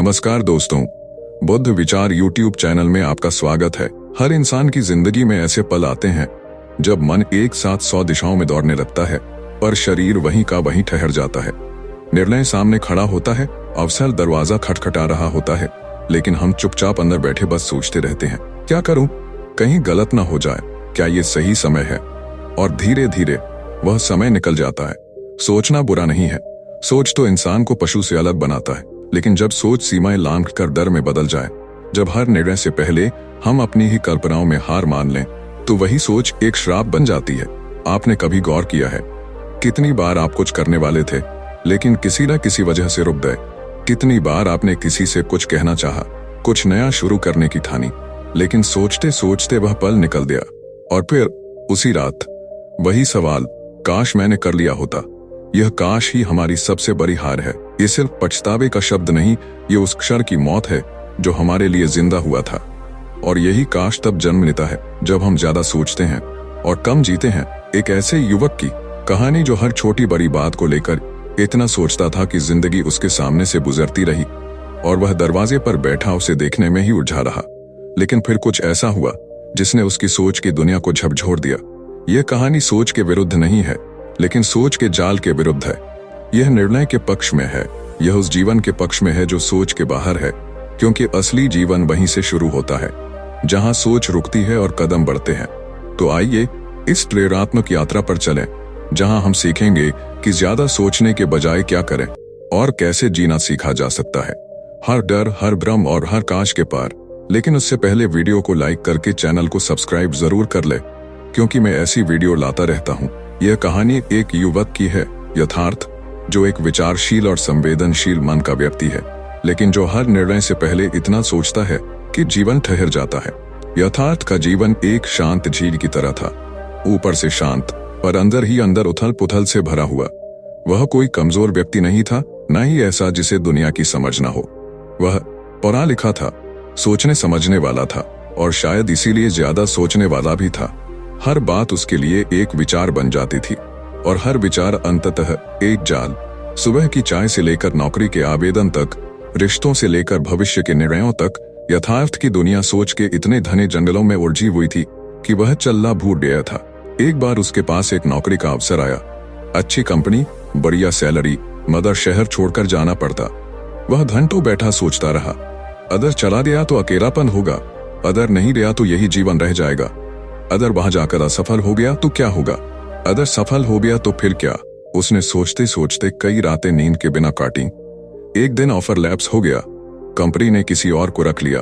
नमस्कार दोस्तों, बुद्ध विचार यूट्यूब चैनल में आपका स्वागत है। हर इंसान की जिंदगी में ऐसे पल आते हैं जब मन एक साथ 100 दिशाओं में दौड़ने लगता है, पर शरीर वहीं का वहीं ठहर जाता है। निर्णय सामने खड़ा होता है, अवसर दरवाजा खटखटा रहा होता है, लेकिन हम चुपचाप अंदर बैठे बस सोचते रहते हैं, क्या करूं, कहीं गलत ना हो जाए, क्या ये सही समय है। और धीरे धीरे वह समय निकल जाता है। सोचना बुरा नहीं है, सोच तो इंसान को पशु से अलग बनाता है, लेकिन जब सोच सीमाएं लांघ कर डर में बदल जाए, जब हर निर्णय से पहले हम अपनी ही कल्पनाओं में हार मान लें, तो वही सोच एक श्राप बन जाती है। आपने कभी गौर किया है कितनी बार आप कुछ करने वाले थे लेकिन किसी न किसी वजह से रुक गए? कितनी बार आपने किसी से कुछ कहना चाहा, कुछ नया शुरू करने की ठानी, लेकिन सोचते सोचते वह पल निकल गया, और फिर उसी रात वही सवाल, काश मैंने कर लिया होता। यह काश ही हमारी सबसे बड़ी हार है। ये सिर्फ पछतावे का शब्द नहीं, ये उस क्षण की मौत है जो हमारे लिए जिंदा हुआ था। और यही काश तब जन्म लेता है जब हम ज्यादा सोचते हैं और कम जीते हैं। एक ऐसे युवक की कहानी जो हर छोटी बड़ी बात को लेकर इतना सोचता था कि जिंदगी उसके सामने से गुजरती रही और वह दरवाजे पर बैठा उसे देखने में ही उलझा रहा। लेकिन फिर कुछ ऐसा हुआ जिसने उसकी सोच की दुनिया को झकझोर दिया। यह कहानी सोच के विरुद्ध नहीं है, लेकिन सोच के जाल के विरुद्ध है। यह निर्णय के पक्ष में है, यह उस जीवन के पक्ष में है जो सोच के बाहर है, क्योंकि असली जीवन वहीं से शुरू होता है जहां सोच रुकती है और कदम बढ़ते हैं। तो आइए इस प्रेरणात्मक यात्रा पर चलें, जहां हम सीखेंगे कि ज्यादा सोचने के बजाय क्या करें और कैसे जीना सीखा जा सकता है, हर डर, हर भ्रम और हर काश के पार। लेकिन उससे पहले वीडियो को लाइक करके चैनल को सब्सक्राइब जरूर कर ले, क्योंकि मैं ऐसी वीडियो लाता रहता हूँ। यह कहानी एक युवक की है, यथार्थ, जो एक विचारशील और संवेदनशील मन का व्यक्ति है, लेकिन जो हर निर्णय से पहले इतना सोचता है कि जीवन ठहर जाता है। यथार्थ का जीवन एक शांत झील की तरह था, ऊपर से शांत पर अंदर ही अंदर उथल पुथल से भरा हुआ। वह कोई कमजोर व्यक्ति नहीं था, न ही ऐसा जिसे दुनिया की समझ न हो। वह पढ़ा लिखा था, सोचने समझने वाला था, और शायद इसीलिए ज्यादा सोचने वाला भी था। हर बात उसके लिए एक विचार बन जाती थी, और हर विचार अंततः एक जाल। सुबह की चाय से लेकर नौकरी के आवेदन तक, रिश्तों से लेकर भविष्य के निर्णयों तक, यथार्थ की दुनिया सोच के इतने घने जंगलों में उलझी हुई थी कि वह चलना भूल गया था। एक बार उसके पास एक नौकरी का अवसर आया, अच्छी कंपनी, बढ़िया सैलरी, मगर शहर छोड़कर जाना पड़ता। वह घंटों बैठा सोचता रहा, अगर चला गया तो अकेलापन होगा, अगर नहीं गया तो यही जीवन रह जाएगा, अगर वहां जाकर असफल हो गया तो क्या होगा, अगर सफल हो गया तो फिर क्या। उसने सोचते सोचते कई रातें नींद के बिना काटी। एक दिन ऑफर लैप्स हो गया, कंपनी ने किसी और को रख लिया।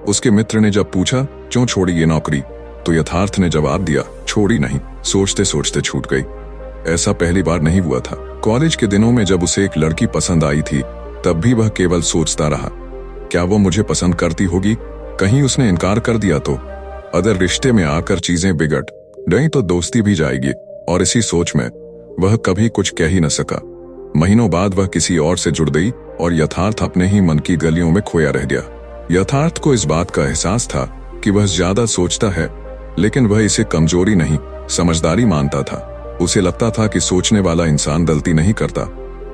उसके मित्र ने जब पूछा, क्यों छोड़ी ये नौकरी, तो यथार्थ ने जवाब दिया, छोड़ी नहीं, सोचते सोचते छूट गई। ऐसा पहली बार नहीं हुआ था। कॉलेज के दिनों में जब उसे एक लड़की पसंद आई थी, तब भी वह केवल सोचता रहा, क्या वो मुझे पसंद करती होगी, कहीं उसने इनकार कर दिया तो, अगर रिश्ते में आकर चीजें बिगड़ गई तो दोस्ती भी जाएगी। और इसी सोच में वह कभी कुछ कह ही न सका। महीनों बाद वह किसी और से जुड़ गई और यथार्थ अपने ही मन की गलियों में खोया रह गया। यथार्थ को इस बात का एहसास था कि वह ज्यादा सोचता है, लेकिन वह इसे कमजोरी नहीं, समझदारी मानता था। उसे लगता था कि सोचने वाला इंसान गलती नहीं करता,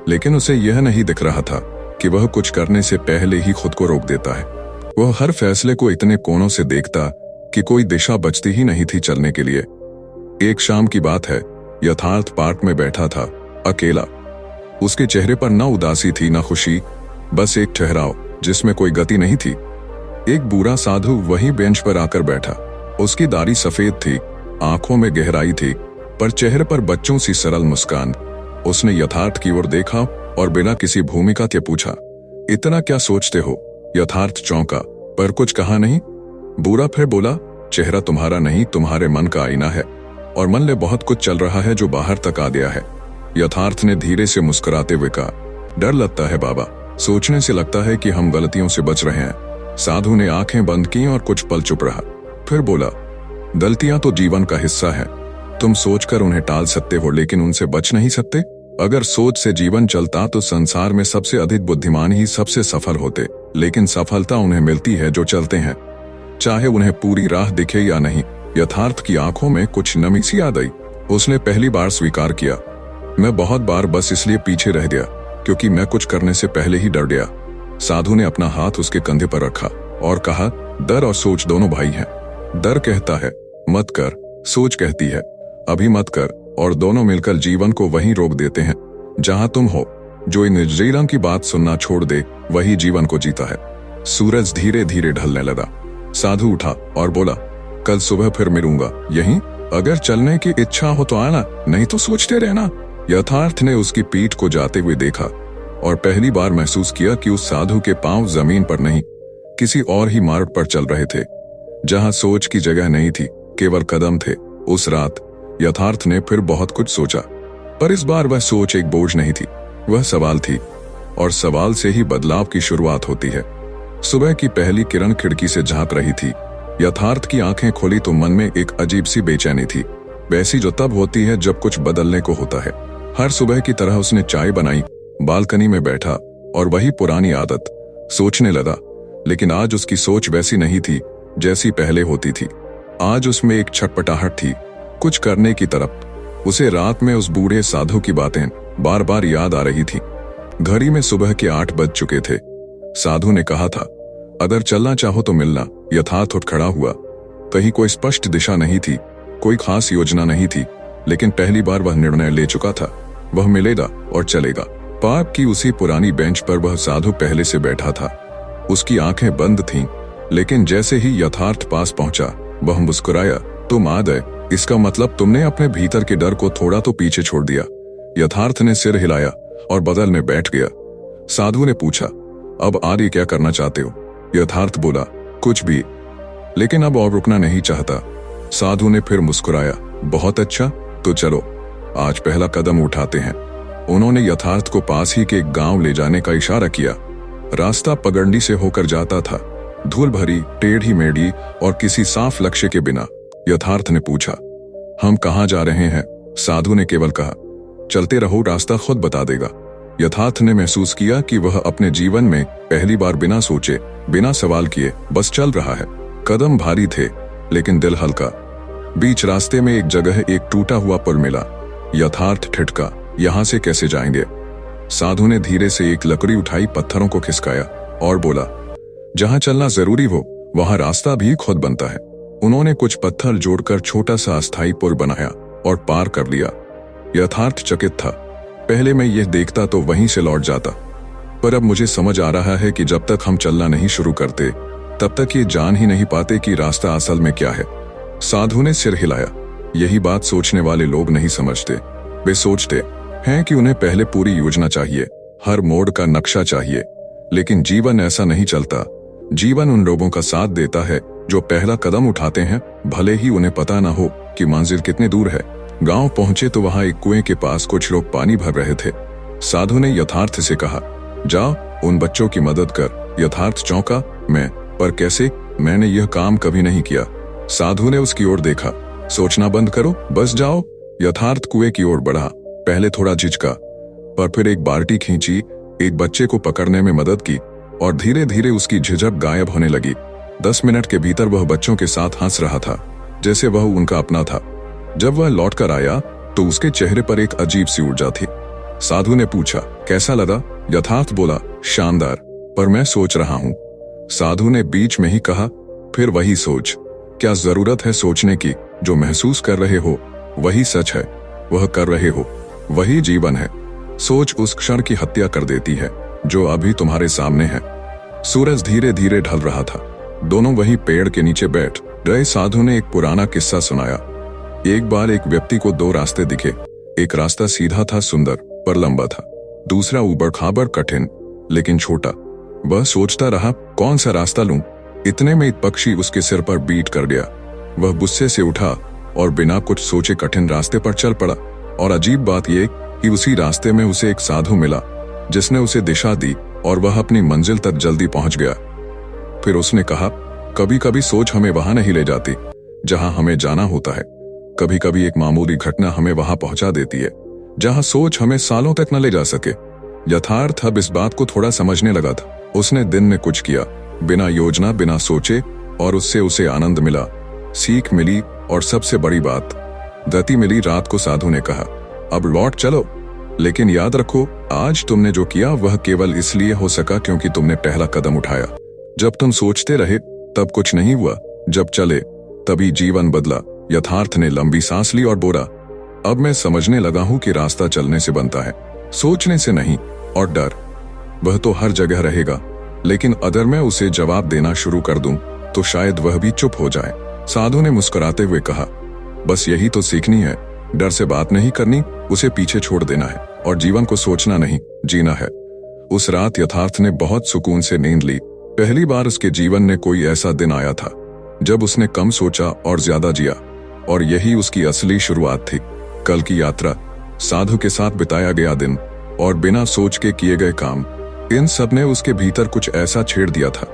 लेकिन उसे यह नहीं दिख रहा था कि वह कुछ करने से पहले ही खुद को रोक देता है। वह हर फैसले को इतने कोणों से देखता कि कोई दिशा बचती ही नहीं थी चलने के लिए। एक शाम की बात है, यथार्थ पार्क में बैठा था, अकेला। उसके चेहरे पर न उदासी थी न खुशी, बस एक ठहराव जिसमें कोई गति नहीं थी। एक बूढ़ा साधु वही बेंच पर आकर बैठा। उसकी दाढ़ी सफेद थी, आंखों में गहराई थी, पर चेहरे पर बच्चों सी सरल मुस्कान। उसने यथार्थ की ओर देखा और बिना किसी भूमिका के पूछा, इतना क्या सोचते हो? यथार्थ चौंका, पर कुछ कहा नहीं। बूढ़ा फिर बोला, चेहरा तुम्हारा नहीं, तुम्हारे मन का आईना है, और मन में बहुत कुछ चल रहा है जो बाहर तक आ गया है। यथार्थ ने धीरे से मुस्कुराते हुए कहा, डर लगता है बाबा, सोचने से लगता है कि हम गलतियों से बच रहे हैं। साधु ने आंखें बंद की और कुछ पल चुप रहा, फिर बोला, गलतियां तो जीवन का हिस्सा है, तुम सोचकर उन्हें टाल सकते हो लेकिन उनसे बच नहीं सकते। अगर सोच से जीवन चलता तो संसार में सबसे अधिक बुद्धिमान ही सबसे सफल होते, लेकिन सफलता उन्हें मिलती है जो चलते हैं, चाहे उन्हें पूरी राह दिखे या नहीं। यथार्थ की आंखों में कुछ नमी सी आ गई। उसने पहली बार स्वीकार किया, मैं बहुत बार बस इसलिए पीछे रह गया क्योंकि मैं कुछ करने से पहले ही डर गया। साधु ने अपना हाथ उसके कंधे पर रखा और कहा, डर और सोच दोनों भाई हैं। डर कहता है मत कर, सोच कहती है अभी मत कर, और दोनों मिलकर जीवन को वहीं रोक देते हैं जहां तुम हो। जो इन इंजीनियरों की बात सुनना छोड़ दे वही जीवन को जीता है। सूरज धीरे धीरे ढलने लगा। साधु उठा और बोला, कल सुबह फिर मिलूंगा यहीं। अगर चलने की इच्छा हो तो आना, नहीं तो सोचते रहना। यथार्थ ने उसकी पीठ को जाते हुए देखा और पहली बार महसूस किया कि उस साधु के पांव जमीन पर नहीं, किसी और ही मार्ग पर चल रहे थे, जहां सोच की जगह नहीं थी, केवल कदम थे। उस रात यथार्थ ने फिर बहुत कुछ सोचा, पर इस बार वह सोच एक बोझ नहीं थी, वह सवाल थी, और सवाल से ही बदलाव की शुरुआत होती है। सुबह की पहली किरण खिड़की से झांक रही थी। यथार्थ की आंखें खोली तो मन में एक अजीब सी बेचैनी थी, वैसी जो तब होती है जब कुछ बदलने को होता है। हर सुबह की तरह उसने चाय बनाई, बालकनी में बैठा और वही पुरानी आदत, सोचने लगा। लेकिन आज उसकी सोच वैसी नहीं थी जैसी पहले होती थी। आज उसमें एक छटपटाहट थी, कुछ करने की तरफ। उसे रात में उस बूढ़े साधु की बातें बार बार याद आ रही थी। घड़ी में सुबह के 8 बज चुके थे। साधु ने कहा था, अगर चलना चाहो तो मिलना। यथार्थ उठ खड़ा हुआ। कहीं कोई स्पष्ट दिशा नहीं थी, कोई खास योजना नहीं थी, लेकिन पहली बार वह निर्णय ले चुका था, वह मिलेगा और चलेगा। पार्क की उसी पुरानी बेंच पर वह साधु पहले से बैठा था। उसकी आंखें बंद थीं, लेकिन जैसे ही यथार्थ पास पहुंचा वह मुस्कुराया। तुम आ गए, इसका मतलब तुमने अपने भीतर के डर को थोड़ा तो पीछे छोड़ दिया। यथार्थ ने सिर हिलाया और बगल में बैठ गया। साधु ने पूछा, अब आगे क्या करना चाहते हो? यथार्थ बोला, कुछ भी, लेकिन अब और रुकना नहीं चाहता। साधु ने फिर मुस्कुराया, बहुत अच्छा, तो चलो आज पहला कदम उठाते हैं। उन्होंने यथार्थ को पास ही के एक गांव ले जाने का इशारा किया। रास्ता पगडंडी से होकर जाता था, धूल भरी, टेढ़ी मेढ़ी और किसी साफ लक्ष्य के बिना। यथार्थ ने पूछा, हम कहाँ जा रहे हैं? साधु ने केवल कहा, चलते रहो, रास्ता खुद बता देगा। यथार्थ ने महसूस किया कि वह अपने जीवन में पहली बार बिना सोचे, बिना सवाल किए बस चल रहा है। कदम भारी थे लेकिन दिल हल्का। बीच रास्ते में एक जगह एक टूटा हुआ पुल मिला। यथार्थ ठिठका, यहां से कैसे जाएंगे? साधु ने धीरे से एक लकड़ी उठाई, पत्थरों को खिसकाया और बोला, जहां चलना जरूरी हो वहां रास्ता भी खुद बनता है। उन्होंने कुछ पत्थर जोड़कर छोटा सा अस्थायी पुल बनाया और पार कर लिया। यथार्थ चकित था। पहले मैं यह देखता तो वहीं से लौट जाता, पर अब मुझे समझ आ रहा है कि जब तक हम चलना नहीं शुरू करते तब तक ये जान ही नहीं पाते कि रास्ता असल में क्या है। साधु ने सिर हिलाया। यही बात सोचने वाले लोग नहीं समझते। वे सोचते हैं कि उन्हें पहले पूरी योजना चाहिए, हर मोड़ का नक्शा चाहिए, लेकिन जीवन ऐसा नहीं चलता। जीवन उन लोगों का साथ देता है जो पहला कदम उठाते हैं, भले ही उन्हें पता न हो कि मंजिल कितने दूर है। गांव पहुंचे तो वहां एक कुएं के पास कुछ लोग पानी भर रहे थे। साधु ने यथार्थ से कहा, जाओ उन बच्चों की मदद कर। यथार्थ चौंका, मैं? पर कैसे? मैंने यह काम कभी नहीं किया। साधु ने उसकी ओर देखा, सोचना बंद करो, बस जाओ। यथार्थ कुएं की ओर बढ़ा। पहले थोड़ा झिझका, पर फिर एक बाल्टी खींची, एक बच्चे को पकड़ने में मदद की और धीरे धीरे उसकी झिझक गायब होने लगी। 10 मिनट के भीतर वह बच्चों के साथ हंस रहा था, जैसे वह उनका अपना था। जब वह लौटकर आया तो उसके चेहरे पर एक अजीब सी ऊर्जा थी। साधु ने पूछा, कैसा लगा? यथार्थ बोला, शानदार, पर मैं सोच रहा हूं। साधु ने बीच में ही कहा, फिर वही सोच। क्या जरूरत है सोचने की? जो महसूस कर रहे हो वही सच है, वह कर रहे हो वही जीवन है। सोच उस क्षण की हत्या कर देती है जो अभी तुम्हारे सामने है। सूरज धीरे धीरे ढल रहा था। दोनों वही पेड़ के नीचे बैठ गए। साधु ने एक पुराना किस्सा सुनाया। एक बार एक व्यक्ति को 2 रास्ते दिखे। एक रास्ता सीधा था, सुंदर पर लंबा था। दूसरा ऊबड़ खाबड़, कठिन लेकिन छोटा। वह सोचता रहा, कौन सा रास्ता लूं? इतने में एक पक्षी उसके सिर पर बीट कर गया। वह गुस्से से उठा और बिना कुछ सोचे कठिन रास्ते पर चल पड़ा। और अजीब बात यह कि उसी रास्ते में उसे एक साधु मिला जिसने उसे दिशा दी और वह अपनी मंजिल तक जल्दी पहुंच गया। फिर उसने कहा, कभी कभी सोच हमें वहां नहीं ले जाती जहां हमें जाना होता है। कभी कभी एक मामूली घटना हमें वहां पहुंचा देती है जहां सोच हमें सालों तक न ले जा सके। यथार्थ अब इस बात को थोड़ा समझने लगा था। उसने दिन में कुछ किया, बिना योजना, बिना सोचे, और उससे उसे आनंद मिला, सीख मिली और सबसे बड़ी बात, गति मिली। रात को साधु ने कहा, अब लौट चलो। लेकिन याद रखो, आज तुमने जो किया वह केवल इसलिए हो सका क्योंकि तुमने पहला कदम उठाया। जब तुम सोचते रहे तब कुछ नहीं हुआ, जब चले तभी जीवन बदला। यथार्थ ने लंबी सांस ली और बोला, अब मैं समझने लगा हूं कि रास्ता चलने से बनता है, सोचने से नहीं। और डर, वह तो हर जगह रहेगा, लेकिन अगर मैं उसे जवाब देना शुरू कर दूं तो शायद वह भी चुप हो जाए। साधु ने मुस्कुराते हुए कहा, बस यही तो सीखनी है, डर से बात नहीं करनी, उसे पीछे छोड़ देना है और जीवन को सोचना नहीं, जीना है। उस रात यथार्थ ने बहुत सुकून से नींद ली। पहली बार उसके जीवन में कोई ऐसा दिन आया था जब उसने कम सोचा और ज्यादा जिया, और यही उसकी असली शुरुआत थी। कल की यात्रा, साधु के साथ बिताया गया दिन और बिना सोच के किए गए काम, इन सब ने उसके भीतर कुछ ऐसा छेड़ दिया था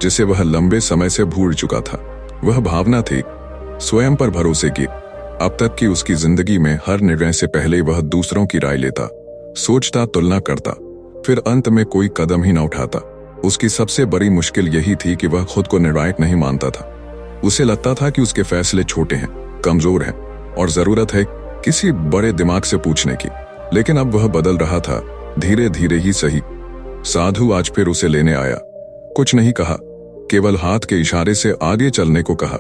जिसे वह लंबे समय से भूल चुका था। वह भावना थी स्वयं पर भरोसे की। अब तक की उसकी जिंदगी में हर निर्णय से पहले वह दूसरों की राय लेता, सोचता, तुलना करता, फिर अंत में कोई कदम ही न उठाता। उसकी सबसे बड़ी मुश्किल यही थी कि वह खुद को निर्णायक नहीं मानता था। उसे लगता था कि उसके फैसले छोटे हैं, कमजोर हैं और जरूरत है किसी बड़े दिमाग से पूछने की। लेकिन अब वह बदल रहा था, धीरे धीरे ही सही। साधु आज फिर उसे लेने आया। कुछ नहीं कहा, केवल हाथ के इशारे से आगे चलने को कहा।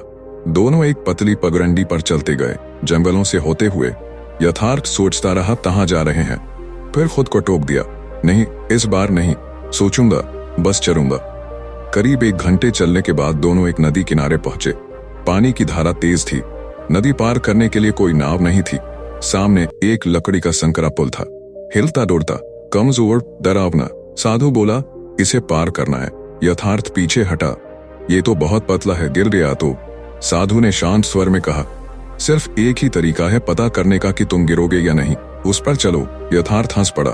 दोनों एक पतली पगडंडी पर चलते गए, जंगलों से होते हुए। यथार्थ सोचता रहा कहां जा रहे हैं, फिर खुद को टोक दिया, नहीं, इस बार नहीं, सोचूंगा, बस चलूंगा। करीब 1 घंटे चलने के बाद दोनों एक नदी किनारे पहुंचे। पानी की धारा तेज थी, नदी पार करने के लिए कोई नाव नहीं थी। सामने एक लकड़ी का संकरा पुल था, हिलता डुलता, कमजोर, डरावना। साधु बोला, इसे पार करना है। यथार्थ पीछे हटा, ये तो बहुत पतला है, गिर गया तो। साधु ने शांत स्वर में कहा, सिर्फ एक ही तरीका है पता करने का कि तुम गिरोगे या नहीं, उस पर चलो। यथार्थ हंस पड़ा,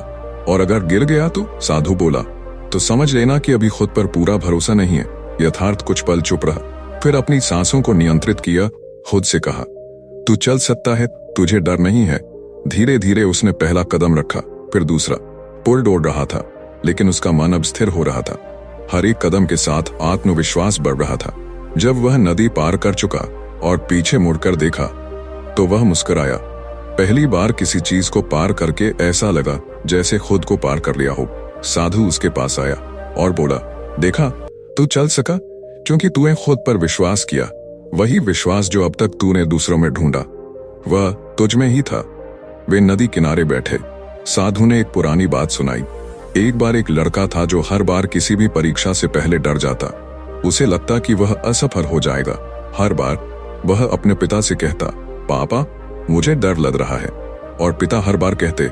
और अगर गिर गया तो? साधु बोला, तो समझ लेना कि अभी खुद पर पूरा भरोसा नहीं है। यथार्थ कुछ पल चुप रहा, फिर अपनी सांसों को नियंत्रित किया, खुद से कहा, तू चल सकता है, तुझे डर नहीं है। धीरे धीरे उसने पहला कदम रखा, फिर दूसरा। पुल डोल रहा था, लेकिन उसका मन अब स्थिर हो रहा था। हर एक कदम के साथ आत्मविश्वास बढ़ रहा था। जब वह नदी पार कर चुका और पीछे मुड़कर देखा तो वह मुस्कुराया। पहली बार किसी चीज को पार करके ऐसा लगा जैसे खुद को पार कर लिया हो। साधु उसके पास आया और बोला, देखा, तू चल सका क्योंकि तूने खुद पर विश्वास किया। वही विश्वास जो अब तक तूने दूसरों में ढूंढा, वह तुझ में ही था। वे नदी किनारे बैठे। साधु ने एक पुरानी बात सुनाई। एक बार एक लड़का था जो हर बार किसी भी परीक्षा से पहले डर जाता। उसे लगता कि वह असफल हो जाएगा। हर बार वह अपने पिता से कहता, पापा, मुझे डर लग रहा है। और पिता हर बार कहते,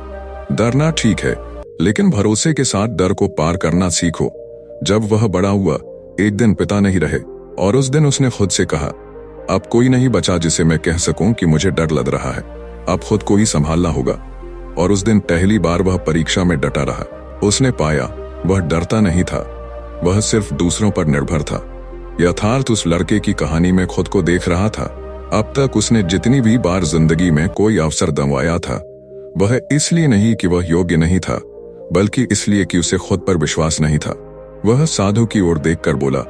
डरना ठीक है, लेकिन भरोसे के साथ डर को पार करना सीखो। जब वह बड़ा हुआ, एक दिन पिता नहीं रहे और उस दिन उसने खुद से कहा, अब कोई नहीं बचा जिसे मैं कह सकूं कि मुझे डर लग रहा है, अब खुद को ही संभालना होगा। और उस दिन पहली बार वह परीक्षा में डटा रहा। उसने पाया वह डरता नहीं था, वह सिर्फ दूसरों पर निर्भर था। यथार्थ उस लड़के की कहानी में खुद को देख रहा था। अब तक उसने जितनी भी बार जिंदगी में कोई अवसर गंवाया था, वह इसलिए नहीं कि वह योग्य नहीं था, बल्कि इसलिए कि उसे खुद पर विश्वास नहीं था। वह साधु की ओर देखकर बोला,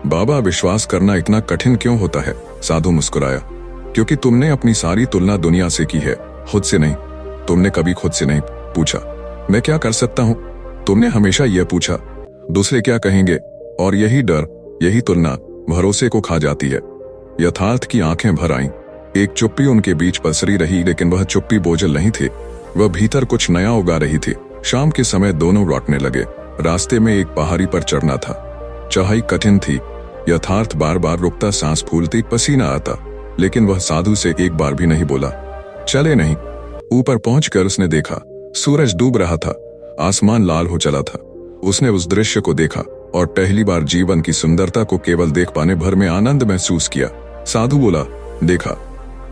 बाबा, विश्वास करना इतना कठिन क्यों होता है? साधु मुस्कुराया, क्योंकि तुमने अपनी सारी तुलना दुनिया से की है, खुद से नहीं। तुमने कभी खुद से नहीं पूछा, मैं क्या कर सकता हूं? तुमने हमेशा यह पूछा, दूसरे क्या कहेंगे? और यही डर, यही तुलना भरोसे को खा जाती है। यथार्थ की आंखें भर आईं। एक चुप्पी उनके बीच पसरी रही, लेकिन वह चुप्पी बोझल नहीं थी, वह भीतर कुछ नया उगा रही थी। शाम के समय दोनों लौटने लगे। रास्ते में एक पहाड़ी पर चढ़ना था। चढ़ाई कठिन थी। यथार्थ बार बार रुकता, सांस फूलती, पसीना आता, लेकिन वह साधु से एक बार भी नहीं बोला, चले नहीं। ऊपर पहुंचकर उसने देखा, सूरज डूब रहा था, आसमान लाल हो चला था। उसने उस दृश्य को देखा और पहली बार जीवन की सुंदरता को केवल देख पाने भर में आनंद महसूस किया। साधु बोला, देखा,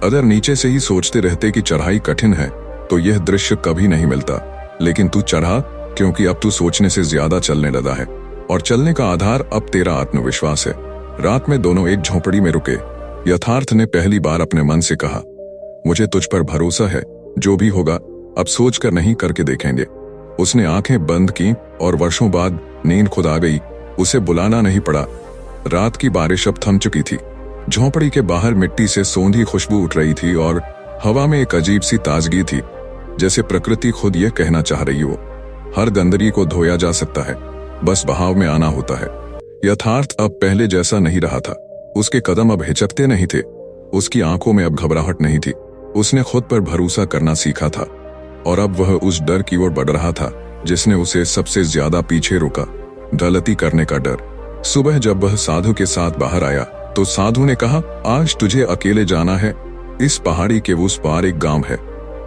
अगर नीचे से ही सोचते रहते कि चढ़ाई कठिन है तो यह दृश्य कभी नहीं मिलता, लेकिन तू चढ़ा क्योंकि अब तू सोचने से ज्यादा चलने लगा है, और चलने का आधार अब तेरा आत्मविश्वास है। रात में दोनों एक झोपड़ी में रुके। यथार्थ ने पहली बार अपने मन से कहा, मुझे तुझ पर भरोसा है, जो भी होगा अब सोचकर नहीं, करके देखेंगे। उसने आंखें बंद की और वर्षों बाद नींद खुद आ गई। उसे बुलाना नहीं पड़ा। रात की बारिश अब थम चुकी थी। झोंपड़ी के बाहर मिट्टी से सोंधी खुशबू उठ रही थी और हवा में एक अजीब सी ताजगी थी। जैसे प्रकृति खुद ये कहना चाह रही हो, हर गंदगी को धोया जा सकता है, बस बहाव में आना होता है। यथार्थ अब पहले जैसा नहीं रहा था। उसके कदम अब हिचकते नहीं थे, उसकी आंखों में अब घबराहट नहीं थी। उसने खुद पर भरोसा करना सीखा था और अब वह उस डर की ओर बढ़ रहा था जिसने उसे सबसे ज्यादा पीछे रोका, गलती करने का डर। सुबह जब वह साधु के साथ बाहर आया तो साधु ने कहा, आज तुझे अकेले जाना है। इस पहाड़ी के उस पार एक गांव है,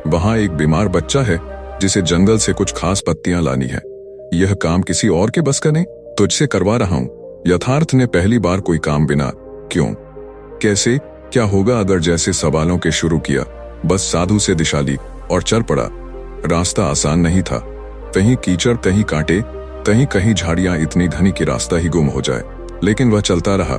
वहां एक बीमार बच्चा है जिसे जंगल से कुछ खास पत्तियां लानी है। यह काम किसी और के बस का नहीं, तुझसे करवा रहा हूं। यथार्थ ने पहली बार कोई काम बिना क्यों, कैसे, क्या होगा अगर जैसे सवालों के शुरू किया। बस साधु से दिशा ली और चल पड़ा। रास्ता आसान नहीं था, कहीं कीचड़, कहीं कांटे, कहीं झाड़ियां इतनी घनी कि रास्ता ही गुम हो जाए। लेकिन वह चलता रहा।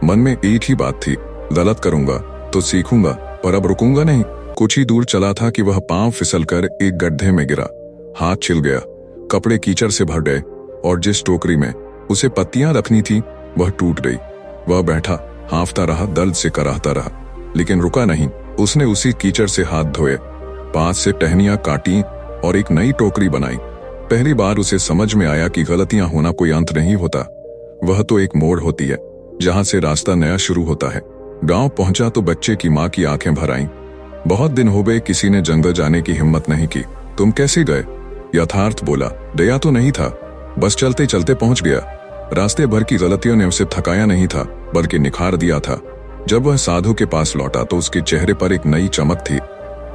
मन में एक ही बात थी, गलत करूंगा तो सीखूंगा, पर अब रुकूंगा नहीं। कुछ ही दूर चला था कि वह पांव फिसलकर एक गड्ढे में गिरा। हाथ छिल गया, कपड़े कीचड़ से भर गए और जिस टोकरी में उसे पत्तियां रखनी थी वह टूट गई। वह बैठा हांफता रहा, दर्द से कराहता रहा, लेकिन रुका नहीं। उसने उसी कीचड़ से हाथ धोए, पास से टहनियां काटी और एक नई टोकरी बनाई। पहली बार उसे समझ में आया कि गलतियां होना कोई अंत नहीं होता, वह तो एक मोड़ होती है जहां से रास्ता नया शुरू होता है। गांव पहुंचा तो बच्चे की मां की आंखें भर आईं। बहुत दिन हो गए किसी ने जंगल जाने की हिम्मत नहीं की। तुम कैसे गए? यथार्थ बोला, दया तो नहीं था, बस चलते चलते पहुंच गया। रास्ते भर की गलतियों ने उसे थकाया नहीं था, बल्कि निखार दिया था। जब वह साधु के पास लौटा तो उसके चेहरे पर एक नई चमक थी,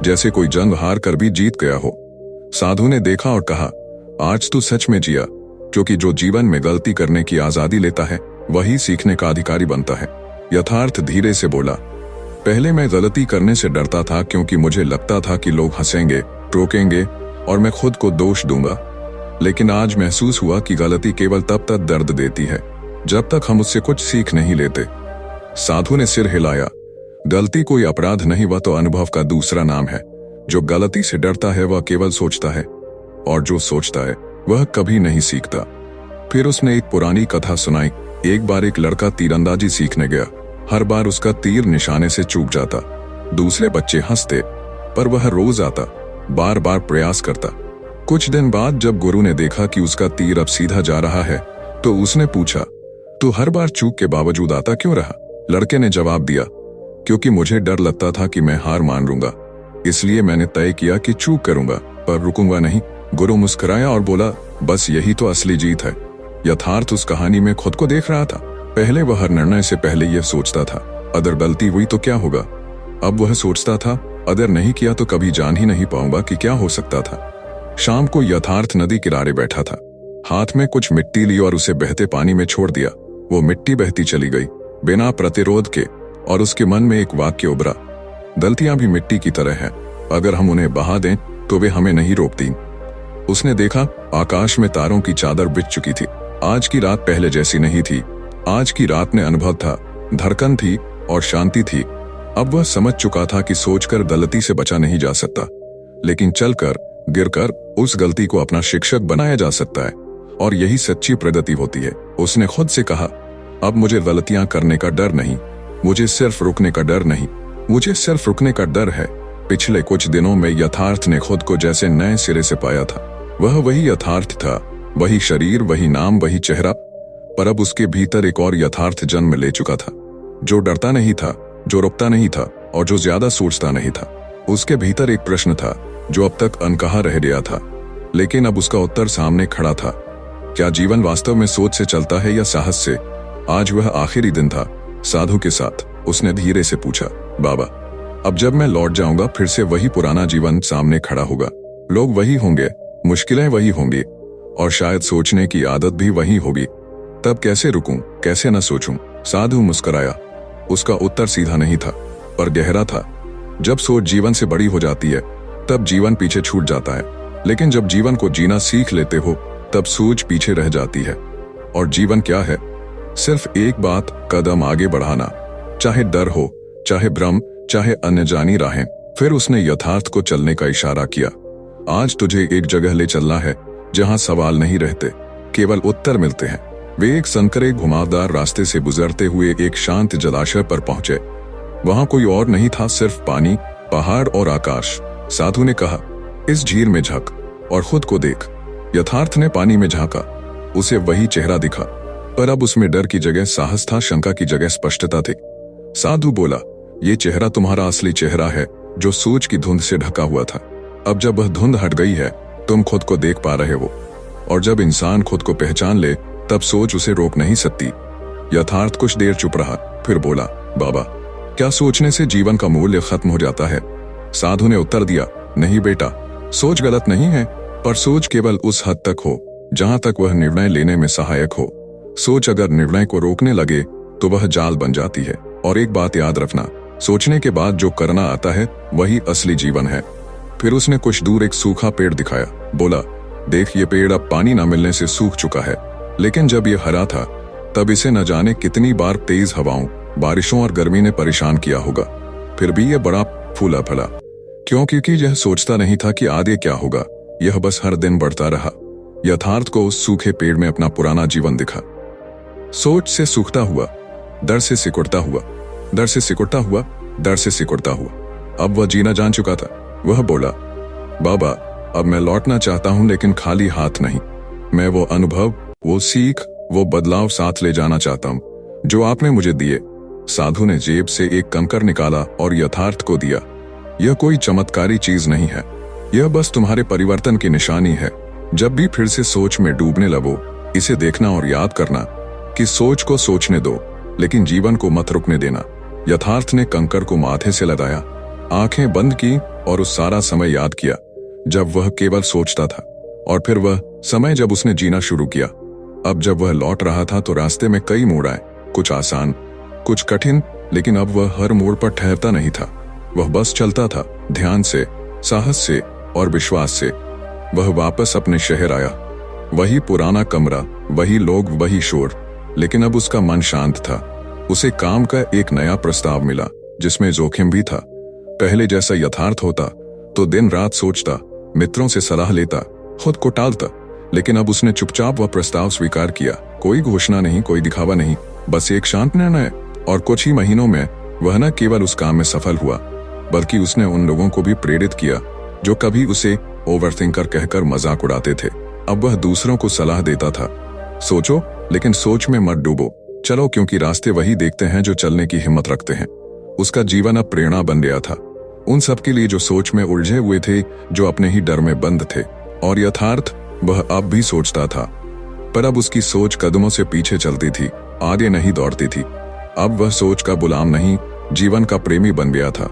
जैसे कोई जंग हार कर भी जीत गया हो। साधु ने देखा और कहा, आज तू सच में जिया, क्योंकि जो जीवन में गलती करने की आजादी लेता है वही सीखने का अधिकारी बनता है। यथार्थ धीरे से बोला, पहले मैं गलती करने से डरता था क्योंकि मुझे लगता था कि लोग हंसेंगे, टोकेंगे और मैं खुद को दोष दूंगा। लेकिन आज महसूस हुआ कि गलती केवल तब तक दर्द देती है जब तक हम उससे कुछ सीख नहीं लेते। साधु ने सिर हिलाया, गलती कोई अपराध नहीं, वह तो अनुभव का दूसरा नाम है। जो गलती से डरता है वह केवल सोचता है, और जो सोचता है वह कभी नहीं सीखता। फिर उसने एक पुरानी कथा सुनाई। एक बार एक लड़का तीरंदाजी सीखने गया। हर बार उसका तीर निशाने से चूक जाता। दूसरे बच्चे हंसते, पर वह रोज आता, बार बार प्रयास करता। कुछ दिन बाद जब गुरु ने देखा कि उसका तीर अब सीधा जा रहा है तो उसने पूछा, तू हर बार चूक के बावजूद आता क्यों रहा? लड़के ने जवाब दिया, क्योंकि मुझे डर लगता था कि मैं हार मान लूंगा, इसलिए मैंने तय किया कि चूक करूंगा पर रुकूंगा नहीं। गुरु मुस्कुराया और बोला, बस यही तो असली जीत है। यथार्थ उस कहानी में खुद को देख रहा था। पहले वह हर निर्णय से पहले यह सोचता था, अगर गलती हुई तो क्या होगा। अब वह सोचता था, अगर नहीं किया तो कभी जान ही नहीं पाऊंगा कि क्या हो सकता था। शाम को यथार्थ नदी किनारे बैठा था। हाथ में कुछ मिट्टी ली और उसे बहते पानी में छोड़ दिया। वो मिट्टी बहती चली गई बिना प्रतिरोध के, और उसके मन में एक वाक्य उभरा, गलतियां भी मिट्टी की तरह हैं, अगर हम उन्हें बहा दें तो वे हमें नहीं रोकती। उसने देखा, आकाश में तारों की चादर बिछ चुकी थी। आज की रात पहले जैसी नहीं थी। आज की रात में अनुभव था, धड़कन थी और शांति थी। अब वह समझ चुका था कि सोचकर गलती से बचा नहीं जा सकता, लेकिन चलकर, गिरकर उस गलती को अपना शिक्षक बनाया जा सकता है, और यही सच्ची प्रगति होती है। उसने खुद से कहा, अब मुझे गलतियां करने का डर नहीं, मुझे सिर्फ रुकने का डर नहीं, मुझे सिर्फ रुकने का डर है। पिछले कुछ दिनों में यथार्थ ने खुद को जैसे नए सिरे से पाया था। वह वही यथार्थ था, वही शरीर, वही नाम, वही चेहरा, पर अब उसके भीतर एक और यथार्थ जन्म ले चुका था, जो डरता नहीं था, जो रुकता नहीं था और जो ज्यादा सोचता नहीं था। उसके भीतर एक प्रश्न था जो अब तक अनकहा रह गया था, लेकिन अब उसका उत्तर सामने खड़ा था। क्या जीवन वास्तव में सोच से चलता है या साहस से? आज वह आखिरी दिन था साधु के साथ। उसने धीरे से पूछा, बाबा, अब जब मैं लौट जाऊंगा फिर से वही पुराना जीवन सामने खड़ा होगा, लोग वही होंगे, मुश्किलें वही होंगी और शायद सोचने की आदत भी वही होगी। तब कैसे रुकूं, कैसे न सोचूं? साधु मुस्कुराया। उसका उत्तर सीधा नहीं था, पर गहरा था। जब सोच जीवन से बड़ी हो जाती है तब जीवन पीछे छूट जाता है, लेकिन जब जीवन को जीना सीख लेते हो तब सोच पीछे रह जाती है। और जीवन क्या है? सिर्फ एक बात, कदम आगे बढ़ाना, चाहे डर हो, चाहे भ्रम, चाहे अन्य जानी राहें। फिर उसने यथार्थ को चलने का इशारा किया। आज तुझे एक जगह ले चलना है जहां सवाल नहीं रहते, केवल उत्तर मिलते हैं। वे एक संकरे घुमावदार रास्ते से गुजरते हुए एक शांत जलाशय पर पहुंचे। वहां कोई और नहीं था, सिर्फ पानी, पहाड़ और आकाश। साधु ने कहा, इस झील में झांक और खुद को देख। यथार्थ ने पानी में झांका, उसे वही चेहरा दिखा, पर अब उसमें डर की जगह साहस था, शंका की जगह स्पष्टता थी। साधु बोला, ये चेहरा तुम्हारा असली चेहरा है जो सोच की धुंध से ढका हुआ था। अब जब वह धुंध हट गई है, तुम खुद को देख पा रहे हो, और जब इंसान खुद को पहचान ले तब सोच उसे रोक नहीं सकती। यथार्थ कुछ देर चुप रहा, फिर बोला, बाबा, क्या सोचने से जीवन का मूल्य खत्म हो जाता है? साधु ने उत्तर दिया, नहीं बेटा, सोच गलत नहीं है, पर सोच केवल उस हद तक हो जहां तक वह निर्णय लेने में सहायक हो। सोच अगर निर्णय को रोकने लगे तो वह जाल बन जाती है। और एक बात याद रखना, सोचने के बाद जो करना आता है वही असली जीवन है। फिर उसने कुछ दूर एक सूखा पेड़ दिखाया, बोला, देख, ये पेड़ अब पानी न मिलने से सूख चुका है, लेकिन जब ये हरा था तब इसे न जाने कितनी बार तेज हवाओं, बारिशों और गर्मी ने परेशान किया होगा, फिर भी यह बड़ा फूला फला। क्योंकि यह सोचता नहीं था कि आगे क्या होगा, यह बस हर दिन बढ़ता रहा। यथार्थ को उस सूखे पेड़ में अपना पुराना जीवन दिखा, सोच से सूखता हुआ, डर से सिकुड़ता हुआ, डर से सिकुड़ता हुआ, डर से सिकुड़ता हुआ। अब वह जीना जान चुका था। वह बोला, बाबा, अब मैं लौटना चाहता हूं, लेकिन खाली हाथ नहीं। मैं वो अनुभव, वो सीख, वो बदलाव साथ ले जाना चाहता हूं जो आपने मुझे दिए। साधु ने जेब से एक कंकर निकाला और यथार्थ को दिया। यह कोई चमत्कारी चीज नहीं है, यह बस तुम्हारे परिवर्तन की निशानी है। जब भी फिर से सोच में डूबने लगो, इसे देखना और याद करना कि सोच को सोचने दो, लेकिन जीवन को मत रुकने देना। यथार्थ ने कंकर को माथे से लगाया, आंखें बंद की और उस सारा समय याद किया जब वह केवल सोचता था, और फिर वह समय जब उसने जीना शुरू किया। अब जब वह लौट रहा था तो रास्ते में कई मोड़ आए, कुछ आसान, कुछ कठिन, लेकिन अब वह हर मोड़ पर ठहरता नहीं था। वह बस चलता था, ध्यान से, साहस से और विश्वास से। वह वापस अपने शहर आया, वही पुराना कमरा, वही लोग, वही शोर, लेकिन अब उसका मन शांत था। उसे काम का एक नया प्रस्ताव मिला जिसमें जोखिम भी था। पहले जैसा यथार्थ होता तो दिन रात सोचता, मित्रों से सलाह लेता, खुद को टालता, लेकिन अब उसने चुपचाप वह प्रस्ताव स्वीकार किया। कोई घोषणा नहीं, कोई दिखावा नहीं, बस एक शांत निर्णय। और कुछ ही महीनों में वह न केवल उस काम में सफल हुआ, बल्कि उसने उन लोगों को भी प्रेरित किया जो कभी उसे ओवरथिंकर कहकर मजाक उड़ाते थे। अब वह दूसरों को सलाह देता था, सोचो, लेकिन सोच में मत डूबो, चलो, क्योंकि रास्ते वही देखते हैं जो चलने की हिम्मत रखते हैं। उसका जीवन अब प्रेरणा बन गया था उन सबके लिए जो सोच में उलझे हुए थे, जो अपने ही डर में बंद थे। और यथार्थ, वह अब भी सोचता था, पर अब उसकी सोच कदमों से पीछे चलती थी, आगे नहीं दौड़ती थी। अब वह सोच का गुलाम नहीं, जीवन का प्रेमी बन गया था।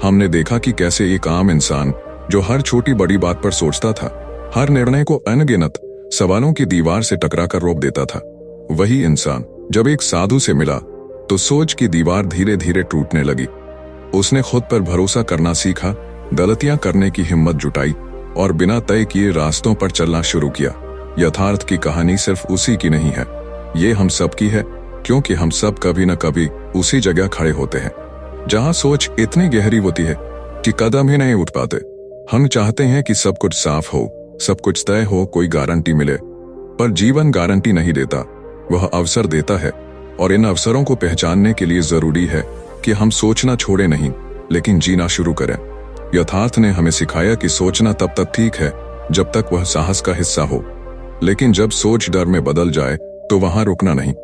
हमने देखा कि कैसे एक आम इंसान जो हर छोटी बड़ी बात पर सोचता था, हर निर्णय को अनगिनत सवालों की दीवार से टकरा कर रोक देता था, वही इंसान जब एक साधु से मिला तो सोच की दीवार धीरे धीरे टूटने लगी। उसने खुद पर भरोसा करना सीखा, गलतियां करने की हिम्मत जुटाई और बिना तय किए रास्तों पर चलना शुरू किया। यथार्थ की कहानी सिर्फ उसी की नहीं है, ये हम सब की है, क्योंकि हम सब कभी न कभी उसी जगह खड़े होते हैं जहां सोच इतनी गहरी होती है कि कदम ही नहीं उठ पाते। हम चाहते हैं कि सब कुछ साफ हो, सब कुछ तय हो, कोई गारंटी मिले, पर जीवन गारंटी नहीं देता, वह अवसर देता है। और इन अवसरों को पहचानने के लिए जरूरी है कि हम सोचना छोड़े नहीं, लेकिन जीना शुरू करें। यथार्थ ने हमें सिखाया कि सोचना तब तक ठीक है जब तक वह साहस का हिस्सा हो, लेकिन जब सोच डर में बदल जाए तो वहां रुकना नहीं,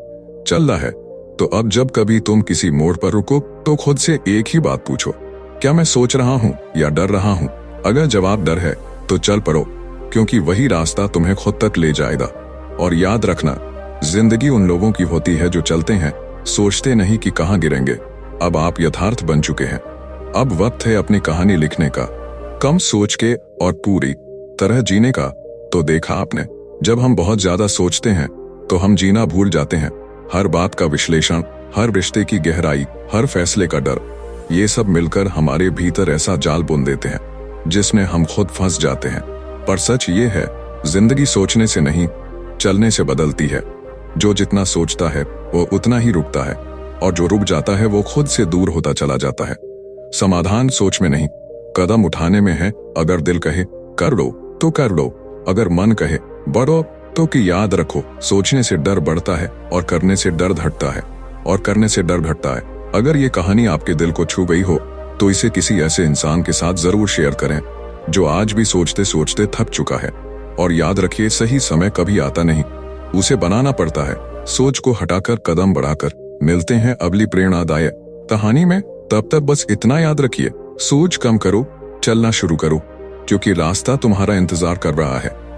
चलना है। तो अब जब कभी तुम किसी मोड़ पर रुको तो खुद से एक ही बात पूछो, क्या मैं सोच रहा हूं या डर रहा हूं? अगर जवाब डर है तो चल पड़ो, क्योंकि वही रास्ता तुम्हें खुद तक ले जाएगा। और याद रखना, जिंदगी उन लोगों की होती है जो चलते हैं, सोचते नहीं कि कहां गिरेंगे। अब आप यथार्थ बन चुके हैं, अब वक्त है अपनी कहानी लिखने का, कम सोच के और पूरी तरह जीने का। तो देखा आपने, जब हम बहुत ज्यादा सोचते हैं तो हम जीना भूल जाते हैं। हर बात का विश्लेषण, हर रिश्ते की गहराई, हर फैसले का डर, ये सब मिलकर हमारे भीतर ऐसा जाल बुन देते हैं जिसमें हम खुद फंस जाते हैं। पर सच ये है, जिंदगी सोचने से नहीं, चलने से बदलती है। जो जितना सोचता है वो उतना ही रुकता है, और जो रुक जाता है वो खुद से दूर होता चला जाता है। समाधान सोच में नहीं, कदम उठाने में है। अगर दिल कहे कर लो तो कर लो, अगर मन कहे बढ़ो तो कि याद रखो, सोचने से डर बढ़ता है और करने से डर घटता है, और करने से डर घटता है। अगर ये कहानी आपके दिल को छू गई हो तो इसे किसी ऐसे इंसान के साथ जरूर शेयर करें जो आज भी सोचते सोचते थक चुका है। और याद रखिए, सही समय कभी आता नहीं, उसे बनाना पड़ता है। सोच को हटाकर कदम बढ़ाकर। मिलते हैं अगली प्रेरणादायक कहानी में। तब तक बस इतना याद रखिए, सोच कम करो, चलना शुरू करो, क्योंकि रास्ता तुम्हारा इंतजार कर रहा है।